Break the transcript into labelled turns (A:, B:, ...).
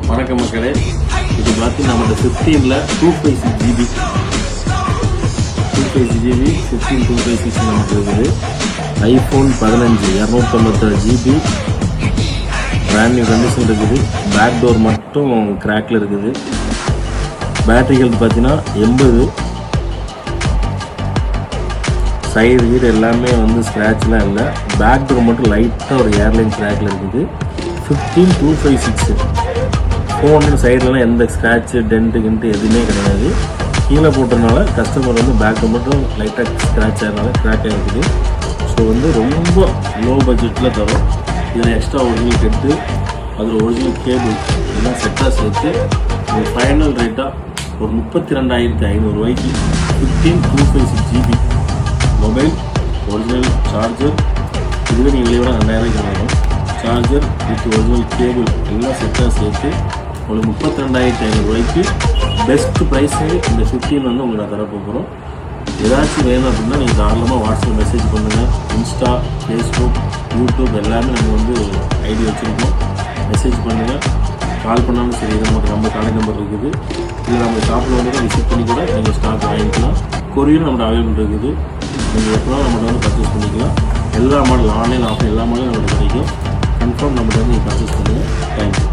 A: வணக்கம் மக்களே, இது பார்த்தீங்கன்னா நம்மளோட 15ல் 256 GB 256 நமக்கு இருக்குது. iPhone 15 256 GB brand new condition இருக்குது. பேக் டோர் மட்டும் கிராக்கில் இருக்குது. பேட்டரி ஹெல்த் பார்த்தீங்கன்னா 80. சைடு வீடு எல்லாமே வந்து ஸ்க்ராட்ச்லாம் இல்லை. பேக் டோர் மட்டும் லைட்டாக ஒரு ஏர்லைன் கிராக்கில் இருக்குது. 15256 ஃபோனு சைட்லலாம் எந்த ஸ்க்ராட்சு டென்ட்டு கிண்ட்டு எதுவுமே கிடையாது. கீழே போட்டதுனால கஸ்டமர் வந்து பேக் மட்டும் லைட்டாக ஸ்க்ராட்ச் ஆகிறதுனால கிராக்காக இருக்குது. ஸோ வந்து ரொம்ப லோ பட்ஜெட்டில் தரும். இதில் எக்ஸ்ட்ரா ஒரிஜினல் கெட்டு அதில் ஒரிஜினல் கேபிள் எல்லாம் செட்டாக சேர்த்து ஒரு ஃபைனல் ரேட்டாக ஒரு 32,500 15256 GB மொபைல், ஒரிஜினல் சார்ஜர், இதுவே நீங்கள் வெளியே 2,000 வரும். சார்ஜர் வித் ஒரிஜினல் கேபிள் எல்லாம் செட்டாக சேர்த்து ஒரு 32,500 பெஸ்ட் ப்ரைஸு இந்த 15 வந்து உங்களுக்கு நான் தரப்போகிறோம். ஏதாச்சும் வேணும் அப்படின்னா நீங்கள் தாராளமாக வாட்ஸ்அப் மெசேஜ் பண்ணுங்கள். இன்ஸ்டா, ஃபேஸ்புக், யூடியூப் எல்லாமே நம்ம வந்து ஐடி வச்சுருக்கோம். மெசேஜ் பண்ணுங்கள். கால் பண்ணாலும் சரி, நமக்கு நம்ம கான்டாக்ட் நம்பர் இருக்குது. இல்லை நம்ம ஷாப்பில் வந்து விசிட் பண்ணி கூட நீங்கள் ஸ்டாக் வாங்கிக்கலாம். கொரியரும் நம்மளோட அவைலபிள் இருக்குது. நீங்கள் எப்போலாம் நம்மகிட்ட வந்து பர்ச்சேஸ் பண்ணிக்கலாம். எல்லா மாடல் ஆன்லைன் ஆஃப்லைன் எல்லா மாடலும் நம்மகிட்ட கிடைக்கும். கன்ஃபார்ம் நம்மகிட்ட வந்து நீங்கள் பர்ச்சேஸ் பண்ணுங்கள். தேங்க்யூ.